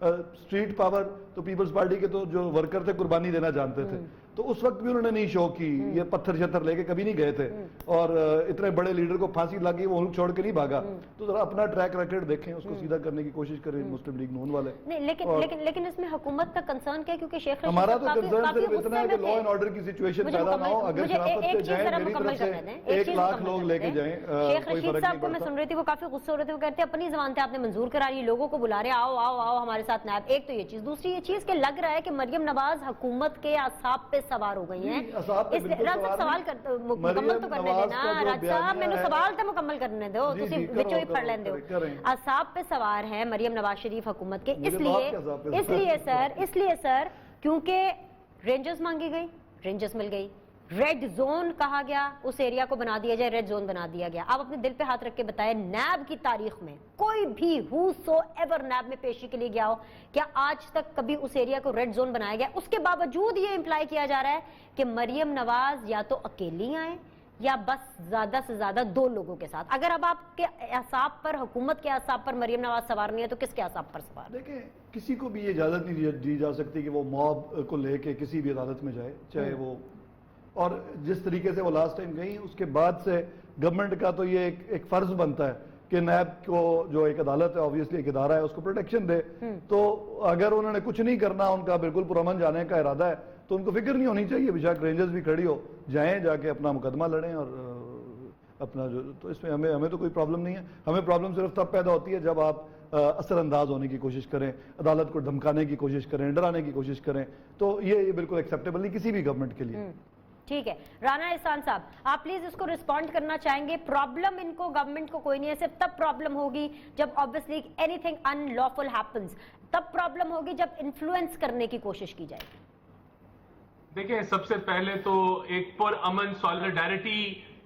Street power تو Peoples party کے تو جو ورکر تھے قربانی دینا جانتے تھے, تو اس وقت بھی انہوں نے نہیں شو کی, یہ پتھر شتر لے کے کبھی نہیں گئے تھے, اور اتنے بڑے لیڈر کو پھانسی لگی وہ چھوڑ کے نہیں بھاگا. تو ذرا اپنا ٹریک ریکارڈ دیکھیں, اس کو سیدھا کرنے کی کوشش کریں مسلم لیگ نون والے. نہیں, لیکن اس میں حکومت کا کنسرن کیا, کیونکہ شیخ رشید ہمارا صاحب تو کنسرن صرف اتنا ہے کہ لا اینڈ آرڈر کی سچویشن پیدا نہ ہو. اگر شرافت سے جائیں میری طرف سے 1 لاکھ لوگ لے کے جائیں, شیخ کوئی رشید فرق صاحب نہیں کو میں پڑتا. سن رہی تھی, وہ کافی غصے ہو رہے تھے, وہ کہتے ہیں اپنی زبان سے آپ نے منظور کرا لی, لوگوں کو بلا رہے آؤ آؤ آؤ ہمارے ساتھ نائب. ایک تو یہ چیز, دوسری یہ چیز کہ لگ رہا ہے کہ مریم نواز حکومت کے اعصاب پہ سوار ہو گئی ہیں. راج صاحب سوال مکمل تو کرنے دینا, راج صاحب میں نے سوال تو مکمل کرنے دو, تسی وچوں ہی پڑھ لین دو. اعصاب پہ سوار ہے مریم نواز شریف حکومت کے, اس لیے سر کیونکہ رینجرز مانگی گئی, رینجرز مل گئی, ریڈ زون کہا گیا, اس ایریا کو بنا دیا جائے, ریڈ زون بنا دیا گیا. آپ اپنے دل پہ ہاتھ رکھ کے بتائیں, نیب کی تاریخ میں کوئی بھی ہو سو ایور نیب میں پیشی کے لیے گیا ہو, کیا آج تک کبھی اس ایریا کو ریڈ زون بنایا گیا؟ اس کے باوجود یہ امپلائی کیا جا رہا ہے کہ مریم نواز یا تو اکیلی آئیں یا بس زیادہ سے زیادہ 2 لوگوں کے ساتھ. اگر اب آپ کے اعصاب پر, حکومت کے اعصاب پر مریم نواز سوار نہیں ہے تو کس کے اعصاب پر سوار؟ دیکھیں, کسی کو بھی یہ اجازت نہیں دی جا سکتی کہ وہ موب کو لے کے کسی بھی عدالت میں جائے, چاہے وہ, اور جس طریقے سے وہ لاسٹ ٹائم گئی, اس کے بعد سے گورنمنٹ کا تو یہ ایک فرض بنتا ہے کہ نیب کو جو ایک عدالت ہے, آبویسلی ایک ادارہ ہے, اس کو پروٹیکشن دے. تو اگر انہوں نے کچھ نہیں کرنا, ان کا بالکل پرامن جانے کا ارادہ ہے, تو ان کو فکر نہیں ہونی چاہیے, بیشک رینجرز بھی کھڑی ہو جائیں, جا کے اپنا مقدمہ لڑیں اور اپنا جو, تو اس میں ہمیں تو کوئی پرابلم نہیں ہے. ہمیں پرابلم صرف تب پیدا ہوتی ہے جب آپ اثر انداز ہونے کی کوشش کریں, عدالت کو دھمکانے کی کوشش کریں, ڈرانے کی کوشش کریں, تو یہ بالکل ایکسیپٹیبل نہیں کسی بھی گورنمنٹ کے لیے. ٹھیک ہے, رانا احسان صاحب آپ پلیز اس کو رسپونڈ کرنا چاہیں گے. پرابلم ان کو گورنمنٹ کو کوئی نہیں ہے, صرف تب پرابلم ہوگی جب obviously anything unlawful happens, تب پرابلم ہوگی جب انفلوئنس کرنے کی کوشش کی جائے گی. دیکھیں, سب سے پہلے تو ایک پر امن سولیڈیرٹی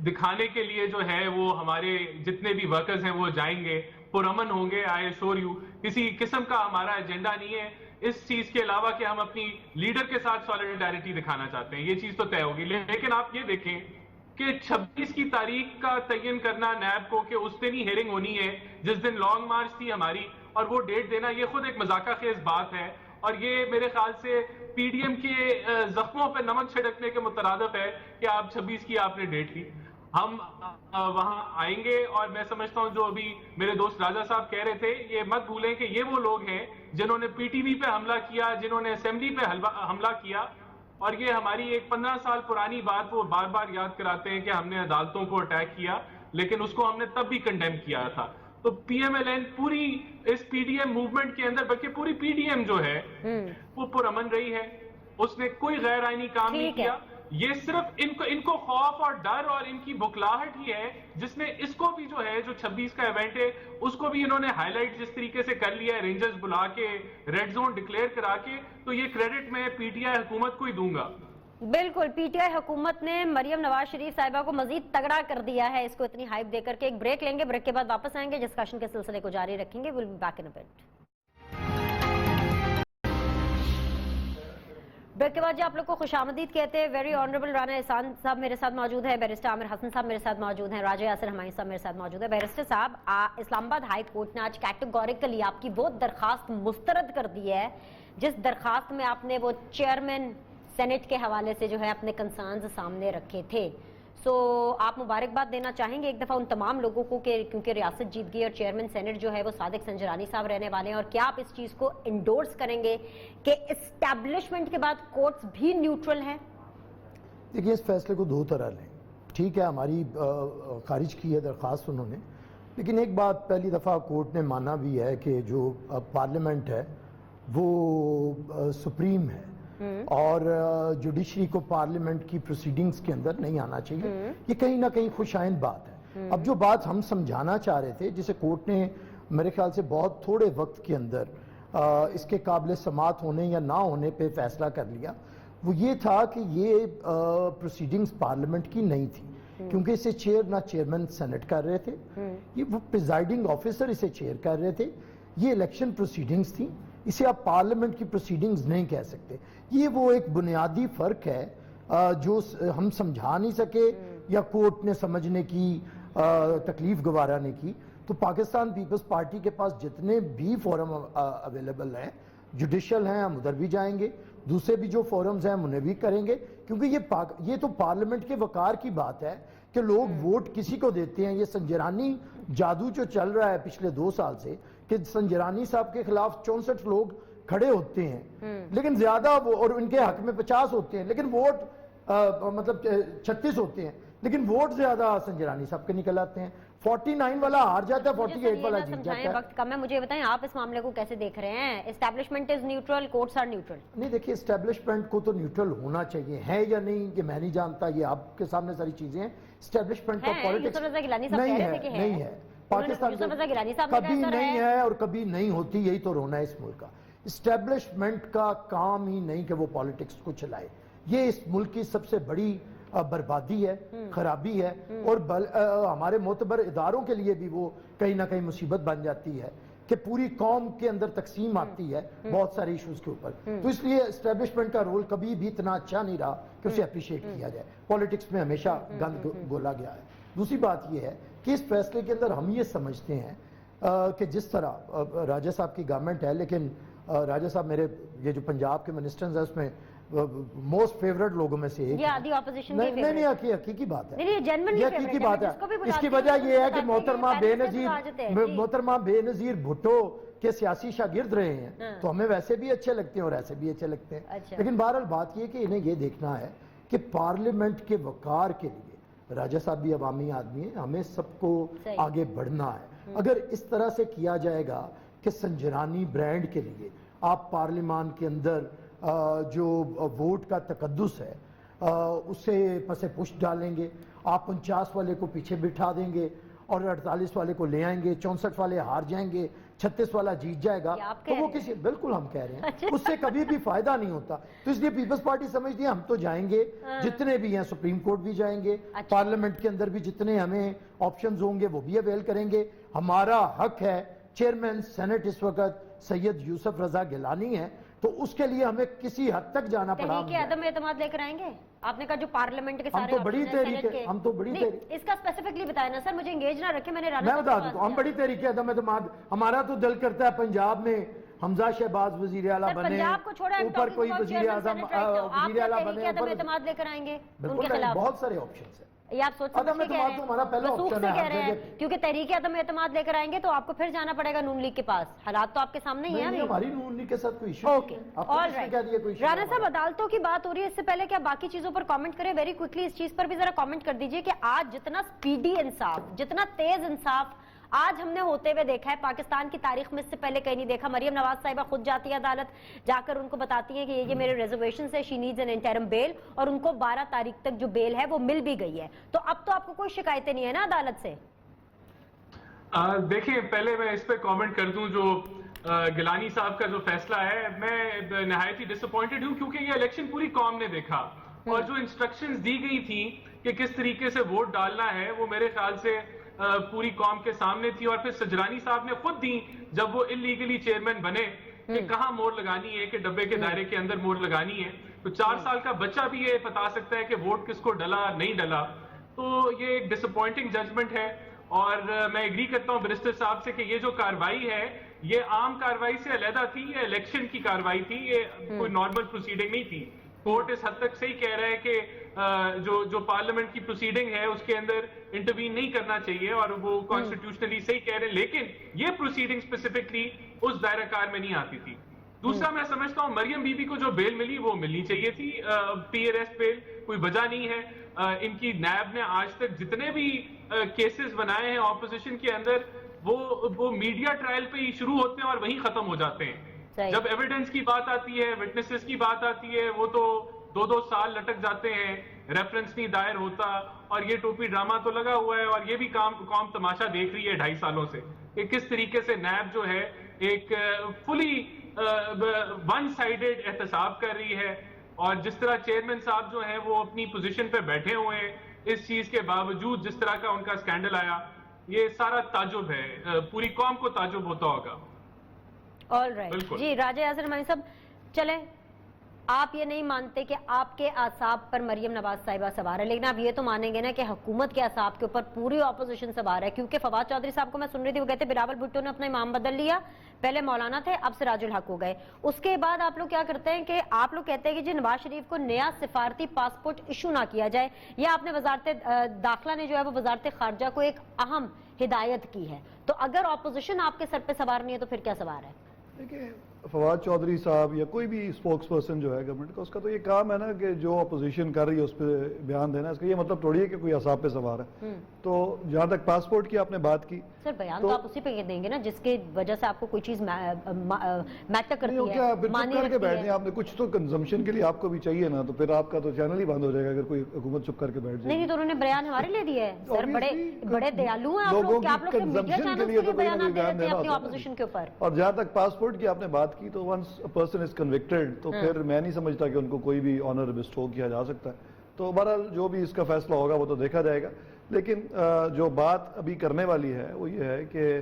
دکھانے کے لیے جو ہے وہ ہمارے جتنے بھی ورکرز ہیں وہ جائیں گے, پر امن ہوں گے. آئی ایشور یو, کسی قسم کا ہمارا ایجنڈا نہیں ہے اس چیز کے علاوہ کہ ہم اپنی لیڈر کے ساتھ سولیڈیرٹی دکھانا چاہتے ہیں, یہ چیز تو طے ہوگی. لیکن آپ یہ دیکھیں کہ 26 کی تاریخ کا تعین کرنا نیب کو کہ اس دن ہی ہیئرنگ ہونی ہے جس دن لانگ مارچ تھی ہماری, اور وہ ڈیٹ دینا, یہ خود ایک مذاقہ خیز بات ہے. اور یہ میرے خیال سے پی ڈی ایم کے زخموں پہ نمک چھڑکنے کے مترادف ہے کہ آپ 26 کی آپ نے ڈیٹ لی. ہم وہاں آئیں گے, اور میں سمجھتا ہوں جو ابھی میرے دوست راجہ صاحب کہہ رہے تھے, یہ مت بھولیں کہ یہ وہ لوگ ہیں جنہوں نے پی ٹی وی پہ حملہ کیا, جنہوں نے اسمبلی پہ حملہ کیا, اور یہ ہماری ایک 15 سال پرانی بات وہ بار بار یاد کراتے ہیں کہ ہم نے عدالتوں کو اٹیک کیا, لیکن اس کو ہم نے تب بھی کنڈیم کیا تھا. تو پی ایم ایل این پوری اس پی ڈی ایم موومنٹ کے اندر, بلکہ پوری پی ڈی ایم جو ہے وہ پرامن رہی ہے, اس نے کوئی غیر آئینی کام نہیں کیا. یہ صرف ان کو خوف اور ڈر اور ان کی بکلاہٹ ہی ہے جس نے اس کو بھی جو ہے جو 26 کا ایونٹ ہے اس کو بھی انہوں نے ہائی لائٹ جس طریقے سے کر لیا ہے, رینجرز بلا کے, ریڈ زون ڈکلیئر کرا کے. تو یہ کریڈٹ میں پی ٹی آئی حکومت کو ہی دوں گا. بالکل, پی ٹی آئی حکومت نے مریم نواز شریف صاحبہ کو مزید تگڑا کر دیا ہے, اس کو اتنی ہائپ دے کر کے. ایک بریک لیں گے, بریک کے بعد واپس آئیں گے, ڈسکشن کے سلسلے کو جاری رکھیں گے. we'll be back in a bit. Break کے بعد جی آپ لوگ کو خوش آمدید کہتے ہیں. ویری آنریبل رانا احسان صاحب میرے ساتھ موجود ہے, بیرسٹر عامر حسن صاحب میرے ساتھ موجود ہیں, راجہ یاسر ہمایوں صاحب میرے ساتھ موجود ہے. بیرسٹر صاحب, اسلام آباد ہائی کورٹ نے آج کیٹیگوریکلی آپ کی وہ درخواست مسترد کر دی ہے جس درخواست میں آپ نے وہ چیئرمین سینٹ کے حوالے سے جو ہے اپنے کنسرنز سامنے رکھے تھے. سو آپ مبارکباد دینا چاہیں گے ایک دفعہ ان تمام لوگوں کو کہ کیونکہ ریاست جیت گئی اور چیئرمین سینٹ جو ہے وہ صادق سنجرانی صاحب رہنے والے ہیں, اور کیا آپ اس چیز کو انڈورس کریں گے کہ اسٹیبلشمنٹ کے بعد کورٹس بھی نیوٹرل ہیں؟ دیکھیے, اس فیصلے کو 2 طرح لیں. ٹھیک ہے, ہماری خارج کی ہے درخواست انہوں نے, لیکن ایک بات پہلی دفعہ کورٹ نے مانا بھی ہے کہ جو پارلیمنٹ ہے وہ سپریم ہے, اور جوڈیشری کو پارلیمنٹ کی پروسیڈنگز کے اندر نہیں آنا چاہیے. یہ کہیں نہ کہیں خوش آئند بات ہے. اب جو بات ہم سمجھانا چاہ رہے تھے, جسے کورٹ نے میرے خیال سے بہت تھوڑے وقت کے اندر اس کے قابل سماعت ہونے یا نہ ہونے پہ فیصلہ کر لیا, وہ یہ تھا کہ یہ پروسیڈنگز پارلیمنٹ کی نہیں تھی, کیونکہ اسے چیئر نہ چیئرمین سینٹ کر رہے تھے, یہ وہ پریزائڈنگ آفیسر اسے چیئر کر رہے تھے. یہ الیکشن پروسیڈنگز تھیں, اسے آپ پارلیمنٹ کی پروسیڈنگز نہیں کہہ سکتے. یہ وہ ایک بنیادی فرق ہے جو ہم سمجھا نہیں سکے یا کورٹ نے سمجھنے کی تکلیف گوارا نہیں کی. تو پاکستان پیپلز پارٹی کے پاس جتنے بھی فورم اویلیبل ہیں، جوڈیشل ہیں، ہم ادھر بھی جائیں گے، دوسرے بھی جو فورمز ہیں ہم انہیں بھی کریں گے، کیونکہ یہ تو پارلیمنٹ کے وقار کی بات ہے کہ لوگ ووٹ کسی کو دیتے ہیں۔ یہ سنجرانی جادو جو چل رہا ہے پچھلے 2 سال سے کہ سنجرانی صاحب کے خلاف 64 لوگ کھڑے ہوتے ہیں لیکن زیادہ وہ، اور ان کے حق میں 50 ہوتے ہیں لیکن ووٹ مطلب 36 ہوتے ہیں لیکن ووٹ زیادہ سنجرانی صاحب کے نکل آتے ہیں۔ 49 والا ہار جاتا ہے، 48 والا جیت جاتا ہے۔ وقت کم ہے، مجھے بتائیں آپ اس معاملے کو کیسے دیکھ رہے ہیں؟ Establishment is neutral, courts are neutral? نہیں دیکھیے، اسٹیبلشمنٹ کو تو نیوٹرل ہونا چاہیے، ہے یا نہیں یہ میں نہیں جانتا، یہ آپ کے سامنے ساری چیزیں ہیں۔ اسٹیبلشمنٹ کا پالیٹکس نہیں ہے، پاکستان کبھی نہیں ہے اور کبھی نہیں ہوتی، یہی تو رونا ہے اس ملک کا۔ اسٹیبلشمنٹ کا کام ہی نہیں کہ وہ پالیٹکس کو چلائے، یہ اس ملک کی سب سے بڑی بربادی ہے، خرابی ہے، اور ہمارے معتبر اداروں کے لیے بھی وہ کہیں نہ کہیں مصیبت بن جاتی ہے کہ پوری قوم کے اندر تقسیم آتی ہے بہت سارے ایشوز کے اوپر۔ تو اس لیے اسٹیبلشمنٹ کا رول کبھی بھی اتنا اچھا نہیں رہا کہ اسے اپریشیٹ کیا جائے، پالیٹکس میں ہمیشہ گند گولا گیا ہے۔ دوسری بات یہ ہے کہ اس فیصلے کے اندر ہم یہ سمجھتے ہیں کہ جس طرح راجہ صاحب کی گورنمنٹ ہے، لیکن راجہ صاحب میرے یہ جو پنجاب کے منسٹرز ہیں اس میں موسٹ فیوریٹ لوگوں میں سے ایک، نہیں حقیقی بات ہے، یہ حقیقی بات ہے۔ اس کی وجہ یہ ہے کہ محترمہ بے نظیر بھٹو کے سیاسی شاگرد رہے ہیں تو ہمیں ویسے بھی اچھے لگتے ہیں اور ایسے بھی اچھے لگتے ہیں، لیکن بہرحال بات یہ کہ انہیں یہ دیکھنا ہے کہ پارلیمنٹ کے وقار کے لیے راجہ صاحب بھی عوامی آدمی ہیں، ہمیں سب کو آگے بڑھنا ہے۔ اگر اس طرح سے کیا جائے گا کہ سنجرانی برانڈ کے لیے آپ پارلیمان کے اندر جو ووٹ کا تقدس ہے اسے پس پشت ڈالیں گے، آپ 49 والے کو پیچھے بٹھا دیں گے اور 48 والے کو لے آئیں گے، 64 والے ہار جائیں گے، 36 والا جیت جائے گا، تو وہ کسی، بالکل ہم کہہ رہے ہیں، اس سے کبھی بھی فائدہ نہیں ہوتا۔ تو اس لیے پیپلز پارٹی سمجھتی ہے ہم تو جائیں گے، جتنے بھی ہیں سپریم کورٹ بھی جائیں گے، پارلیمنٹ کے اندر بھی جتنے ہمیں آپشنز ہوں گے وہ بھی اویل کریں گے۔ ہمارا حق ہے، چیئرمین سینٹ اس وقت سید یوسف رضا گیلانی ہے، تو اس کے لیے ہمیں کسی حد تک جانا پڑا۔ تحریک عدم اعتماد لے کر آئیں گے؟ آپ نے کہا جو پارلیمنٹ کے سارے ہم تو بڑی تحریک، اس کا اسپیسیفکلی بتائیں نا سر، مجھے انگیج نہ رکھیں، میں بتا دوں ہم بڑی تحریک عدم اعتماد، ہمارا تو دل کرتا ہے پنجاب میں حمزہ شہباز وزیر اعلیٰ بنے، اوپر کوئی وزیر اعظم وزیر اعلیٰ بنے، اعتماد لے کر آئیں گے ان کے بالکل خلاف؟ بہت سارے آپشنز ہیں، یہ آپ سوچ سمجھ کے کہہ رہے ہیں، ہمارا پہلا وثوق آپشن سے کہہ رہے ہے، ہیں، کیونکہ تحریک عدم اعتماد لے کر آئیں گے تو آپ کو پھر جانا پڑے گا نون لیگ کے پاس۔ حالات تو آپ کے سامنے ہی ہیں۔ ہماری نون لیگ کے ساتھ کوئی issue okay, all right. Rana صاحب، عدالتوں کی بات ہو رہی ہے، اس سے پہلے کہ آپ باقی چیزوں پر کامنٹ کریں، ویری کوئکلی اس چیز پر بھی ذرا کامنٹ کر دیجئے کہ آج جتنا سپیڈی انصاف، جتنا تیز انصاف آج ہم نے ہوتے ہوئے دیکھا ہے پاکستان کی تاریخ میں اس سے پہلے کہیں نہیں دیکھا۔ مریم نواز صاحبہ خود جاتی ہے عدالت، جا کر ان کو بتاتی ہیں کہ یہ میرے ریزرویشن سے، شی نیڈز این انٹرم بیل، اور ان کو 12 تاریخ تک جو بیل ہے وہ مل بھی گئی ہے۔ تو اب تو آپ کو کوئی شکایتیں نہیں ہے نا عدالت سے؟ دیکھیں، پہلے میں اس پہ کامنٹ کر دوں، جو گیلانی صاحب کا جو فیصلہ ہے، میں نہایت ہی ڈس اپوائنٹڈ ہوں، کیونکہ یہ الیکشن پوری قوم نے دیکھا، اور جو انسٹرکشنز دی گئی تھیں کہ کس طریقے سے ووٹ ڈالنا ہے وہ میرے خیال سے پوری قوم کے سامنے تھی، اور پھر سجرانی صاحب نے خود دی جب وہ انلیگلی چیئرمین بنے کہ کہاں مور لگانی ہے، کہ ڈبے کے دائرے کے اندر مور لگانی ہے۔ تو 4 سال کا بچہ بھی یہ بتا سکتا ہے کہ ووٹ کس کو ڈلا نہیں ڈلا۔ تو یہ ایک ڈس اپوائنٹنگ ججمنٹ ہے، اور میں ایگری کرتا ہوں منسٹر صاحب سے کہ یہ جو کاروائی ہے یہ عام کاروائی سے علیحدہ تھی، یہ الیکشن کی کاروائی تھی، یہ کوئی نارمل پروسیڈنگ نہیں تھی۔ کورٹ اس حد تک صحیح کہہ رہا ہے کہ جو پارلیمنٹ کی پروسیڈنگ ہے اس کے اندر انٹروین نہیں کرنا چاہیے، اور وہ کانسٹیٹیوشنلی صحیح کہہ رہے ہیں، لیکن یہ پروسیڈنگ اسپیسیفکلی اس دائرہ کار میں نہیں آتی تھی۔ دوسرا، میں سمجھتا ہوں مریم بی بی کو جو بیل ملی وہ ملنی چاہیے تھی، پی آر ایس بیل، کوئی وجہ نہیں ہے۔ ان کی نیب نے آج تک جتنے بھی کیسز بنائے ہیں اپوزیشن کے اندر، وہ میڈیا ٹرائل پہ ہی شروع ہوتے ہیں اور وہیں ختم ہو جاتے ہیں۔ جب ایویڈنس کی بات آتی ہے، وٹنسز کی بات آتی ہے، وہ تو 2 سال لٹک جاتے ہیں، ریفرنس نہیں دائر ہوتا، اور یہ ٹوپی ڈرامہ تو لگا ہوا ہے، اور یہ بھی قوم تماشا دیکھ رہی ہے 2.5 سالوں سے کہ کس طریقے سے نیب جو ہے ایک فلی ون سائیڈڈ احتساب کر رہی ہے، اور جس طرح چیئرمین صاحب جو ہیں وہ اپنی پوزیشن پہ بیٹھے ہوئے ہیں، اس چیز کے باوجود جس طرح کا ان کا اسکینڈل آیا، یہ سارا تعجب ہے، پوری قوم کو تعجب ہوتا ہوگا۔ آل رائٹ، جی راجہ یاسر نعمانی صاحب، چلیں آپ یہ نہیں مانتے کہ آپ کے اعصاب پر مریم نواز صاحبہ سوار ہے، لیکن آپ یہ تو مانیں گے نا کہ حکومت کے اعصاب کے اوپر پوری اپوزیشن سوار ہے، کیونکہ فواد چودھری صاحب کو میں سن رہی تھی، وہ کہتے بلاول بھٹو نے اپنا امام بدل لیا، پہلے مولانا تھے اب سراج الحق ہو گئے۔ اس کے بعد آپ لوگ کیا کرتے ہیں کہ آپ لوگ کہتے ہیں کہ جی نواز شریف کو نیا سفارتی پاسپورٹ ایشو نہ کیا جائے، یا آپ نے وزارت داخلہ نے جو ہے وہ وزارت خارجہ کو ایک اہم ہدایت کی ہے۔ تو اگر اپوزیشن آپ کے سر پہ سوار نہیں ہے تو پھر کیا سوار ہے؟ دیکھیں فواد چودھری صاحب یا کوئی بھی اسپوکس پرسن جو ہے گورنمنٹ کا، اس کا تو یہ کام ہے نا کہ جو اپوزیشن کر رہی ہے اس پہ بیان دینا، اس کا یہ مطلب تھوڑی ہے کہ کوئی اعصاب پہ سوار ہے۔ تو جہاں تک پاسپورٹ کی آپ نے بات کی، سر بیان تو آپ اسی پہ دیں گے نا جس کی وجہ سے آپ کو کوئی چیز میٹر کرتی ہے، کیا پھر معنی چپ کر کے رکھتی بیٹھنے ہے۔ آپ نے کچھ تو کنزمپشن کے لیے آپ کو بھی چاہیے نا، تو پھر آپ کا تو چینل ہی بند ہو جائے گا اگر کوئی حکومت چپ کر کے بیٹھ جائے۔ نہیں تو انہوں نے بیان ہمارے لے دیا ہے سر، Obviously، بڑے دیالو ہیں آپ لوگوں لوگ کہ آپ کی لوگ میڈیا consumption چینلز کے لیے کے تو لیے کوئی نہ بیانات کوئی دے بیان دیتے ہیں دینا اپنی ہوتا ہے۔ اپوزیشن کے اوپر۔ اور جہاں تک پاسپورٹ کی آپ نے بات کی تو ونس پرسن از کنوکٹڈ تو پھر میں نہیں سمجھتا کہ ان کو کوئی بھی آنر بسٹو کیا جا سکتا ہے۔ تو بہرحال جو بھی اس کا فیصلہ ہوگا وہ تو دیکھا جائے گا، لیکن جو بات ابھی کرنے والی ہے وہ یہ ہے کہ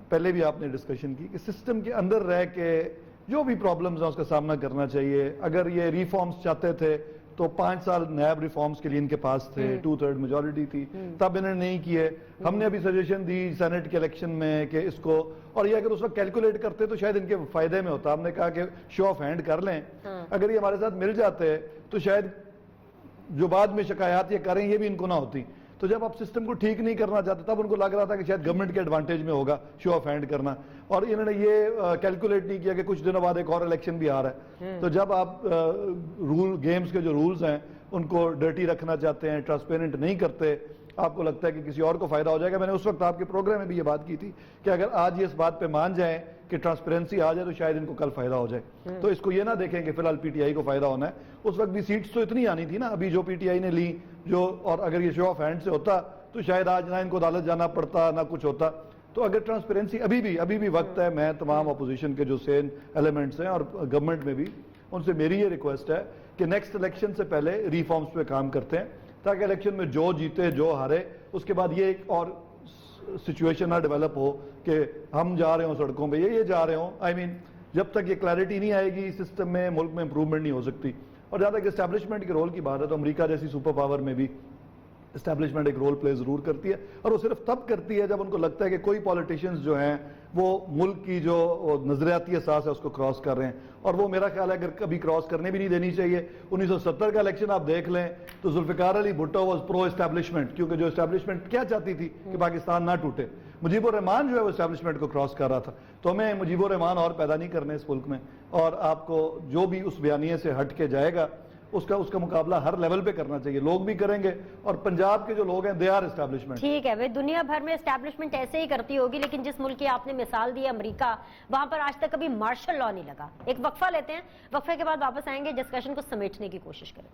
پہلے بھی آپ نے ڈسکشن کی کہ سسٹم کے اندر رہ کے جو بھی پرابلمز ہیں اس کا سامنا کرنا چاہیے۔ اگر یہ ریفارمز چاہتے تھے تو 5 سال نیب ریفارمز کے لیے ان کے پاس تھے، 2/3 میجورٹی تھی، تب انہوں نے نہیں کیے۔ ہم نے ابھی سجیشن دی سینٹ کے الیکشن میں کہ اس کو، اور یہ اگر اس وقت کیلکولیٹ کرتے تو شاید ان کے فائدے میں ہوتا۔ ہم نے کہا کہ شو آف ہینڈ کر لیں، اگر یہ ہمارے ساتھ مل جاتے تو شاید جو بعد میں شکایات یہ کریں یہ بھی ان کو نہ ہوتی۔ تو جب آپ سسٹم کو ٹھیک نہیں کرنا چاہتے تب ان کو لگ رہا تھا کہ شاید گورنمنٹ کے ایڈوانٹیج میں ہوگا شو آف ہینڈ کرنا، اور انہوں نے یہ کیلکولیٹ نہیں کیا کہ کچھ دنوں بعد ایک اور الیکشن بھی آ رہا ہے۔ تو جب آپ گیمز کے جو رولز ہیں ان کو ڈرٹی رکھنا چاہتے ہیں، ٹرانسپیرنٹ نہیں کرتے، آپ کو لگتا ہے کہ کسی اور کو فائدہ ہو جائے گا۔ میں نے اس وقت آپ کے پروگرام میں بھی یہ بات کی تھی کہ اگر آج یہ اس بات پہ مان جائیں کہ ٹرانسپیرنسی آ جائے تو شاید ان کو کل فائدہ ہو جائے۔ تو اس کو یہ نہ دیکھیں کہ فی الحال پی ٹی آئی کو فائدہ ہونا ہے، اس وقت بھی سیٹس تو اتنی آنی تھی نا ابھی جو پی ٹی آئی نے لی جو، اور اگر یہ شو آف ہینڈ سے ہوتا تو شاید آج نہ ان کو عدالت جانا پڑتا نہ کچھ ہوتا۔ تو اگر ٹرانسپیرنسی ابھی بھی وقت ہے، میں تمام اپوزیشن کے جو سین ایلیمنٹس ہیں اور گورنمنٹ میں بھی ان سے میری یہ ریکویسٹ ہے کہ نیکسٹ الیکشن سے پہلے ریفارمز پہ کام کرتے ہیں، تاکہ الیکشن میں جو جیتے جو ہارے اس کے بعد یہ ایک اور سچویشن نہ ڈیولپ ہو کہ ہم جا رہے ہوں سڑکوں پہ، یہ جا رہے ہوں۔ آئی مین جب تک یہ کلیئرٹی نہیں آئے گی سسٹم میں، ملک میں امپروومنٹ نہیں ہو سکتی۔ اور جہاں تک اسٹیبلشمنٹ کے رول کی بات ہے تو امریکہ جیسی سپر پاور میں بھی اسٹیبلشمنٹ ایک رول پلے ضرور کرتی ہے، اور وہ صرف تب کرتی ہے جب ان کو لگتا ہے کہ کوئی پولیٹیشنز جو ہیں وہ ملک کی جو نظریاتی اساس ہے اس کو کراس کر رہے ہیں، اور وہ میرا خیال ہے اگر کبھی کراس کرنے بھی نہیں دینی چاہیے۔ 1970 کا الیکشن آپ دیکھ لیں تو Zulfiqar Ali Bhutto was pro establishment, کیونکہ جو اسٹیبلشمنٹ کیا چاہتی تھی کہ پاکستان نہ ٹوٹے۔ مجیب الرحمان جو ہے وہ اسٹیبلشمنٹ کو کراس کر رہا تھا۔ تو ہمیں مجیب الرحمان اور پیدا نہیں کرنے اس ملک میں، اور آپ کو جو بھی اس بیانیے سے ہٹ کے جائے گا اس کا مقابلہ ہر لیول پہ کرنا چاہیے، لوگ بھی کریں گے، اور پنجاب کے جو لوگ ہیں دے آر اسٹیبلشمنٹ۔ ٹھیک ہے، دنیا بھر میں اسٹیبلشمنٹ ایسے ہی کرتی ہوگی، لیکن جس ملک کی آپ نے مثال دی امریکہ، وہاں پر آج تک کبھی مارشل لا نہیں لگا۔ ایک وقفہ لیتے ہیں، وقفے کے بعد واپس آئیں گے، ڈسکشن کو سمیٹنے کی کوشش کریں۔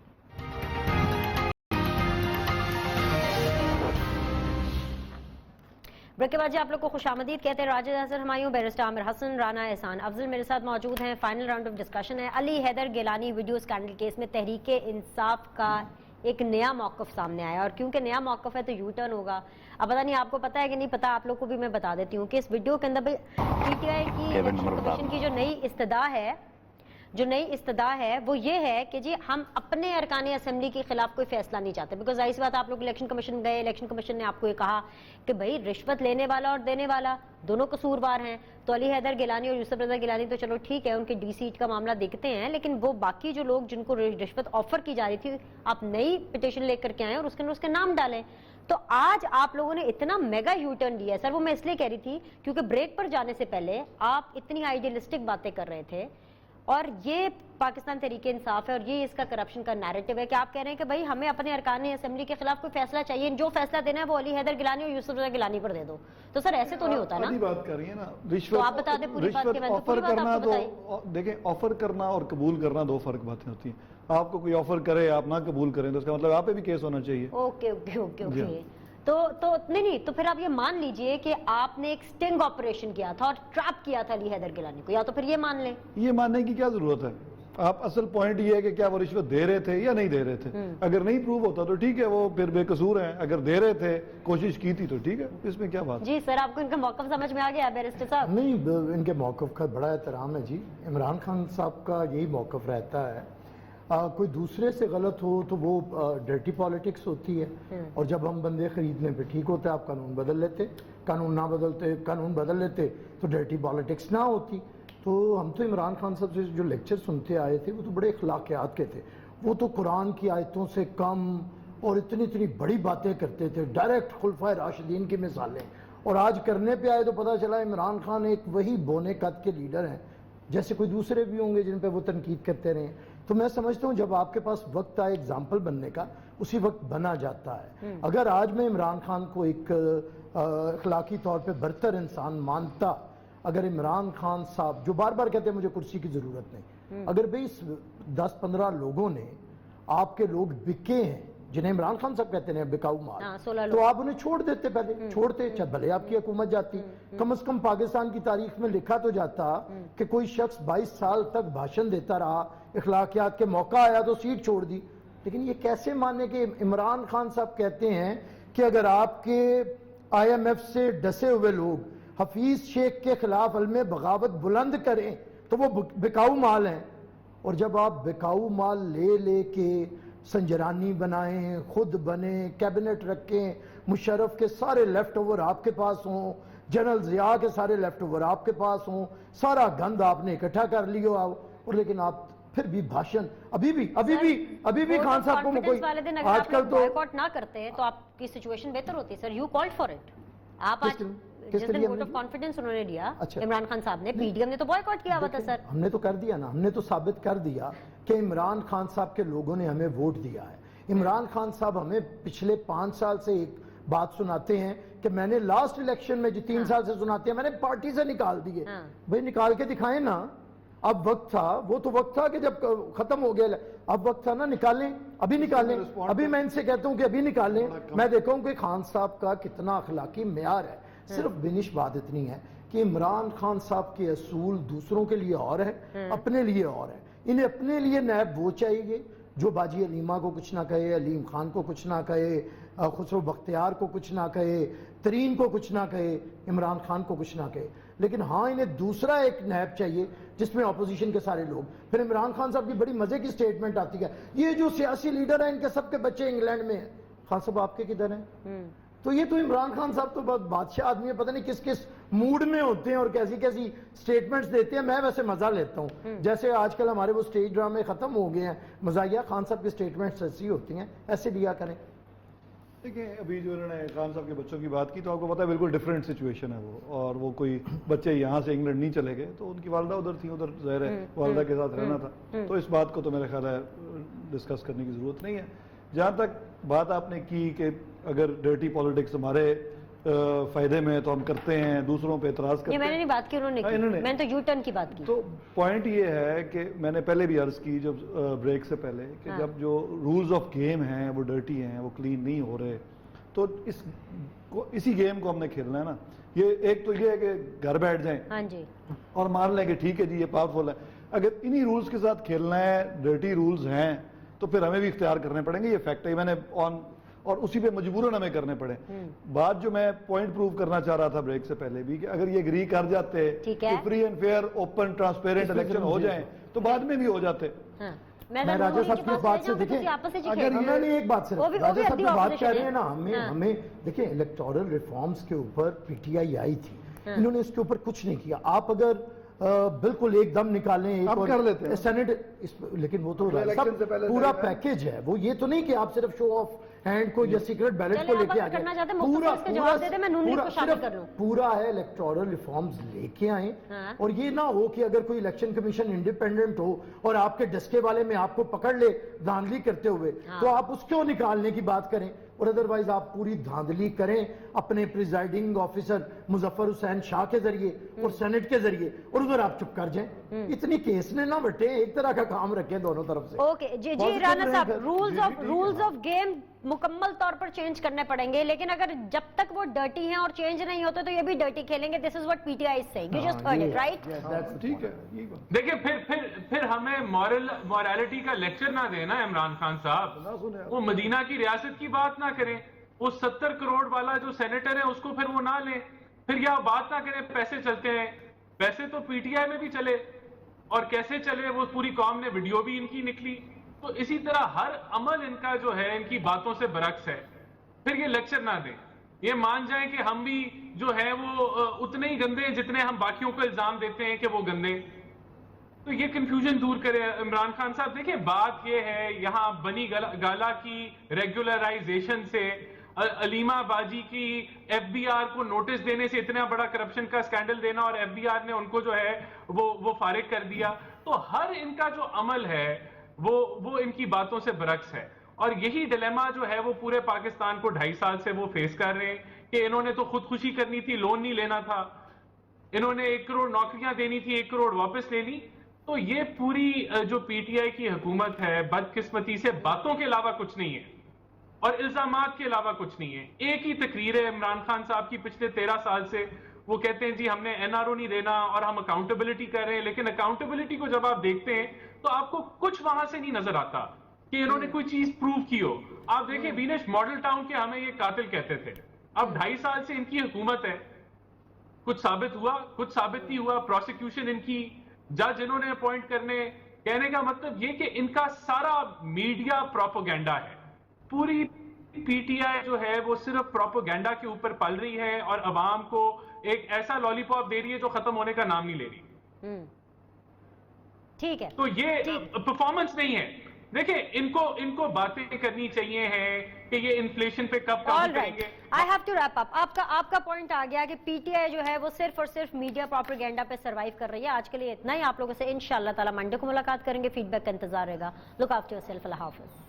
بریک کے بعد جی آپ لوگ کو خوش آمدید کہتے ہیں۔ راجد حسن ہمایوں، بیرسٹر عامر حسن، رانا احسان افضل میرے ساتھ موجود ہیں۔ فائنل راؤنڈ آف ڈسکشن ہے۔ Ali Haider Gilani video scandal case میں تحریک انصاف کا ایک نیا موقف سامنے آیا، اور کیونکہ نیا موقف ہے تو یو ٹرن ہوگا۔ اب پتہ نہیں آپ کو پتہ ہے کہ نہیں پتہ، آپ لوگ کو بھی میں بتا دیتی ہوں کہ اس ویڈیو کے اندر پی ٹی آئی کی الیکشن کمیشن کی جو نئی استدعا ہے وہ یہ ہے کہ جی ہم اپنے ارکان اسمبلی کے خلاف کوئی فیصلہ نہیں چاہتے، بیکاز ظاہر سی بات آپ لوگ الیکشن کمیشن گئے، الیکشن کمیشن نے آپ کو یہ کہا کہ بھائی رشوت لینے والا اور دینے والا دونوں قصوروار ہیں۔ تو علی حیدر گیلانی اور یوسف رضا گیلانی تو چلو ٹھیک ہے، ان کے ڈی سیٹ کا معاملہ دیکھتے ہیں، لیکن وہ باقی جو لوگ جن کو رشوت آفر کی جا رہی تھی، آپ نئی پٹیشن لے کر کے آئیں اور اس کے اندر اس کے نام ڈالیں۔ تو آج آپ لوگوں نے اتنا میگا یو ٹرن لیا ہے سر، وہ میں اس لیے کہہ رہی تھی کیونکہ بریک پر جانے سے پہلے آپ اتنی آئیڈیلسٹک باتیں کر رہے تھے، اور یہ پاکستان تحریک انصاف ہے اور یہ اس کا کرپشن کا نیریٹو ہے کہ آپ کہہ رہے ہیں کہ بھائی ہمیں اپنے ارکان اسمبلی کے خلاف کوئی فیصلہ چاہیے، جو فیصلہ دینا ہے وہ علی حیدر گیلانی اور یوسف رضا گیلانی پر دے دو۔ تو سر ایسے تو نہیں ہوتا نا، بات کر رہی ہے نا تو آپ بتا دیں پوری بات کے بعد آفر کرنا تو دیکھیں، آفر کرنا اور قبول کرنا دو فرق باتیں ہوتی ہیں۔ آپ کو کوئی آفر کرے آپ نہ قبول کریں تو اس کا مطلب آپ پہ بھی کیس ہونا چاہیے۔ اوکے اوکے اوکے اوکے، تو نہیں تو پھر آپ یہ مان لیجئے کہ آپ نے ایک سٹنگ آپریشن کیا تھا اور ٹریپ کیا تھا علی حیدر گیلانی کو، یا تو پھر یہ مان لیں۔ یہ ماننے کی کیا ضرورت ہے؟ آپ اصل پوائنٹ یہ ہے کہ کیا وہ رشوت دے رہے تھے یا نہیں دے رہے تھے۔ اگر نہیں پروو ہوتا تو ٹھیک ہے، وہ پھر بے قصور ہیں، اگر دے رہے تھے کوشش کی تھی تو ٹھیک ہے، اس میں کیا بات؟ جی سر، آپ کو ان کا موقف سمجھ میں آ گیا بیرسٹر صاحب؟ نہیں، ان کے موقف کا بڑا احترام ہے جی۔ عمران خان صاحب کا یہی موقف رہتا ہے کوئی دوسرے سے غلط ہو تو وہ ڈرٹی پالیٹکس ہوتی ہے، اور جب ہم بندے خریدنے پہ ٹھیک ہوتا ہے آپ قانون بدل لیتے، قانون بدل لیتے تو ڈرٹی پالیٹکس نہ ہوتی. تو ہم تو عمران خان صاحب سے جو لیکچر سنتے آئے تھے وہ تو بڑے اخلاقیات کے تھے، وہ تو قرآن کی آیتوں سے کم اور اتنی بڑی باتیں کرتے تھے، ڈائریکٹ خلفائے راشدین کی مثالیں. اور آج کرنے پہ آئے تو پتہ چلا عمران خان ایک وہی بونے قد کے لیڈر ہیں جیسے کوئی دوسرے بھی ہوں گے جن پہ وہ تنقید کرتے رہے. تو میں سمجھتا ہوں جب آپ کے پاس وقت آئے اگزامپل بننے کا اسی وقت بنا جاتا ہے. اگر آج میں عمران خان کو ایک اخلاقی طور پہ برتر انسان مانتا، اگر عمران خان صاحب جو بار بار کہتے ہیں مجھے کرسی کی ضرورت نہیں، اگر بھئی 10-15 لوگوں نے آپ کے لوگ بکے ہیں جنہیں عمران خان صاحب کہتے ہیں بکاؤ مال، تو آپ انہیں چھوڑ دیتے، پہلے چھوڑتے، بھلے آپ کی حکومت جاتی. کم از کم پاکستان کی تاریخ میں لکھا تو جاتا کہ کوئی شخص 22 سال تک بھاشن دیتا رہا، اخلاقیات کے موقع آیا تو سیٹ چھوڑ دی. لیکن یہ کیسے مانے کہ عمران خان صاحب کہتے ہیں کہ اگر آپ کے IMF سے ڈسے ہوئے لوگ حفیظ شیخ کے خلاف علم بغاوت بلند کریں تو وہ بکاؤ مال ہیں. اور جب آپ بکاؤ مال لے کے سنجرانی بنائیں، خود بنیں، کیبنٹ رکھیں، مشرف کے سارے لیفٹ اوور آپ کے پاس ہوں، جنرل ضیاء کے سارے لیفٹ اوور آپ کے پاس ہوں، سارا گند آپ نے اکٹھا کر لیا، اور لیکن آپ پھر بھی بھاشن ابھی بھی خان صاحب کو کوئی آج کل تو بائیکاٹ نہ کرتے تو آپ کی سچویشن بہتر ہوتی. Sir you called for it. آپ آج جس دن ووٹ آف کانفیڈنس انہوں نے دیا عمران خان صاحب نے، پی ڈی ایم نے تو بائیکاٹ کیا ہوا تھا. سر ہم نے تو کر دیا نا، ہم نے تو ثابت کر دیا کہ عمران خان صاحب کے لوگوں نے ہمیں ووٹ دیا ہے. عمران خان صاحب ہمیں پچھلے 5 سال سے ایک بات سناتے ہیں کہ میں نے لاسٹ الیکشن میں جو 3 سال سے سناتے ہیں میں نے پارٹی سے نکال دیے. بھئی نکال کے دکھائیں نا. اب وقت تھا، وہ تو وقت تھا کہ جب ختم ہو گیا، اب وقت تھا نا نکالیں، ابھی نکالیں. ابھی میں ان سے کہتا ہوں کہ ابھی نکالیں. میں دیکھا ہوں کہ خان صاحب کا کتنا اخلاقی معیار ہے. صرف بنش بات اتنی ہے کہ عمران خان صاحب کے اصول دوسروں کے لیے اور ہے، اپنے لیے اور ہے. انہیں اپنے لیے نیب وہ چاہیے جو باجی علیمہ کو کچھ نہ کہے، علیم خان کو کچھ نہ کہے، خسرو بختیار کو کچھ نہ کہے، ترین کو کچھ نہ کہے، عمران خان کو کچھ نہ کہے. لیکن ہاں انہیں دوسرا ایک نیب چاہیے جس میں اپوزیشن کے سارے لوگ. پھر عمران خان صاحب کی بڑی مزے کی سٹیٹمنٹ آتی ہے، یہ جو سیاسی لیڈر ہیں ان کے سب کے بچے انگلینڈ میں ہیں. خان صاحب آپ کے کدھر ہیں؟ تو یہ تو عمران خان صاحب تو بہت بادشاہ آدمی ہے، پتہ نہیں کس موڈ میں ہوتے ہیں اور کیسی سٹیٹمنٹس دیتے ہیں. میں ویسے مزہ لیتا ہوں، جیسے آج کل ہمارے وہ سٹیج ڈرامے ختم ہو گئے ہیں، مزاحیہ خان صاحب کی سٹیٹمنٹس ایسی ہوتی ہیں، ایسے لیا کریں. دیکھیں ابھی جو انہوں نے خان صاحب کے بچوں کی بات کی تو آپ کو پتا ہے بالکل ڈیفرنٹ سچویشن ہے وہ، اور وہ کوئی بچے یہاں سے انگلینڈ نہیں چلے گئے تو ان کی والدہ ادھر تھی، ادھر ظاہر ہے والدہ کے ساتھ رہنا تھا. تو اس بات کو تو میرا خیال ہے ڈسکس کرنے کی ضرورت نہیں ہے. جہاں تک بات آپ نے کی کہ اگر ڈرٹی پالیٹکس ہمارے فائدے میں تو ہم کرتے ہیں، دوسروں پہ اعتراض کرتے ہیں. میں نے نہیں بات کی، انہوں نے کی، میں نے تو یو ٹرن کی بات کی. تو پوائنٹ یہ ہے کہ میں نے پہلے بھی عرض کی جب بریک سے پہلے کہ جب جو رولز آف گیم ہیں وہ ڈرٹی ہیں، وہ کلین نہیں ہو رہے، تو اسی گیم کو ہم نے کھیلنا ہے نا. یہ ایک تو یہ ہے کہ گھر بیٹھ جائیں اور مان لیں کہ ٹھیک ہے جی یہ پاورفل ہے. اگر انہی رولز کے ساتھ کھیلنا ہے، ڈرٹی رولز ہیں، تو پھر ہمیں بھی اختیار کرنے پڑیں گے. یہ فیکٹ ہے، میں نے اور اسی پہ مجبوراً ہمیں کرنے پڑے. بات جو میں پوائنٹ پروو کرنا چاہ رہا تھا بریک سے پہلے بھی کہ اگر یہ اگری کر جاتے کہ free and fair open transparent election ہو جائیں تو بعد میں بھی ہو جاتے. میں راجہ صاحب کی بات سے دیکھیں، اگر ہمیں نہیں ایک بات صرف راجہ صاحب کی بات کہہ رہے ہیں نا، ہمیں دیکھیں الیکٹورل ریفارمز کے اوپر پی ٹی آئی آئی تھی، انہوں نے اس کے اوپر کچھ نہیں کیا. آپ اگر بالکل ایک دم نکالیں کر لیتے ہیں سینٹ، لیکن وہ تو پورا پیکیج ہے. وہ یہ تو نہیں کہ آپ صرف شو آف ہینڈ کو یا سیکرٹ بیلٹ کو لے کے آگے، پورا ہے الیکٹورل ریفارمز لے کے آئیں. اور یہ نہ ہو کہ اگر کوئی الیکشن کمیشن انڈیپینڈنٹ ہو اور آپ کے ڈسکے والے میں آپ کو پکڑ لے دھاندلی کرتے ہوئے تو آپ اس کو نکالنے کی بات کریں. اور ادروائز آپ پوری دھاندلی کریں اپنے پریزائڈنگ آفیسر مظفر حسین شاہ کے ذریعے اور سینٹ کے ذریعے، اور ادھر آپ چپ کر جائیں. اتنی کیس نے نہ بٹے، ایک طرح کا کام رکھیں دونوں طرف سے. اوکے جی رانا صاحب، رولز آف گیم مکمل طور پر چینج کرنے پڑیں گے، لیکن اگر جب تک وہ ڈرٹی ہیں اور چینج نہیں ہوتے تو یہ بھی ڈرٹی کھیلیں گے. This is what P T I is saying. You just heard it right. ٹھیک ہے. دیکھیں پھر ہمیں مورالٹی کا لیکچر نہ دینا عمران خان صاحب. وہ مدینہ کی ریاست کی بات نہ کریں، وہ 70 کروڑ والا جو سینیٹر ہے اس کو پھر وہ نہ لیں. پھر یہ بات نہ کریں پیسے چلتے ہیں. پیسے تو پی ٹی آئی میں بھی چلے، اور کیسے چلے وہ پوری قوم نے ویڈیو بھی ان کی نکلی. تو اسی طرح ہر عمل ان کا جو ہے ان کی باتوں سے برعکس ہے. پھر یہ لیکچر نہ دیں, یہ مان جائیں کہ ہم بھی جو ہے وہ اتنے ہی گندے ہیں جتنے ہم باقیوں کو الزام دیتے ہیں کہ وہ گندے. تو یہ کنفیوژن دور کرے عمران خان صاحب. دیکھیں بات یہ ہے, یہاں بنی گالا کی ریگولرائزیشن سے, علیمہ باجی کی ایف بی آر کو نوٹس دینے سے اتنا بڑا کرپشن کا سکینڈل دینا, اور ایف بی آر نے ان کو جو ہے وہ فارغ کر دیا. تو ہر ان کا جو عمل ہے وہ ان کی باتوں سے برعکس ہے. اور یہی ڈیلیما جو ہے وہ پورے پاکستان کو 2.5 سال سے وہ فیس کر رہے ہیں کہ انہوں نے تو خودکشی کرنی تھی, لون نہیں لینا تھا, انہوں نے 1 کروڑ نوکریاں دینی تھی, 1 کروڑ واپس لے لی. تو یہ پوری جو پی ٹی آئی کی حکومت ہے بدقسمتی سے باتوں کے علاوہ کچھ نہیں ہے اور الزامات کے علاوہ کچھ نہیں ہے. ایک ہی تقریر ہے عمران خان صاحب کی پچھلے 13 سال سے, وہ کہتے ہیں جی ہم نے این آر او نہیں دینا اور ہم اکاؤنٹیبلٹی کر رہے ہیں, لیکن اکاؤنٹیبلٹی کو جب آپ دیکھتے ہیں تو آپ کو کچھ وہاں سے نہیں نظر آتا کہ انہوں نے کوئی چیز پروو کی ہو. آپ دیکھیں وینش ماڈل ٹاؤن کے ہمیں یہ قاتل کہتے تھے, اب 2.5 سال سے ان کی حکومت ہے, کچھ ثابت ہوا, کچھ ثابت نہیں ہوا. پروسیکیوشن ان کی, جج انہوں نے اپوائنٹ کرنے, کہنے کا مطلب یہ کہ ان کا سارا میڈیا پروپیگنڈا ہے. پوری پی ٹی آئی جو ہے وہ صرف پروپیگنڈا کے اوپر پل رہی ہے اور عوام کو ایک ایسا لالی پاپ دے رہی ہے جو ختم ہونے کا نام نہیں لے رہی. ٹھیک ہے, تو یہ پرفارمنس نہیں ہے. دیکھیں ان کو باتیں کرنی چاہیے ہیں کہ یہ انفلیشن پہ کب کام کریں گے. I have to wrap up. آپ کا پوائنٹ آ گیا کہ پی ٹی آئی جو ہے وہ صرف اور صرف میڈیا پروپیگنڈا پہ سروائیو کر رہی ہے. آج کے لیے اتنا ہی. آپ لوگوں سے انشاءاللہ تعالی منڈے کو ملاقات کریں گے. فیڈ بیک کا انتظار رہے گا. Look after yourself. اللہ حافظ.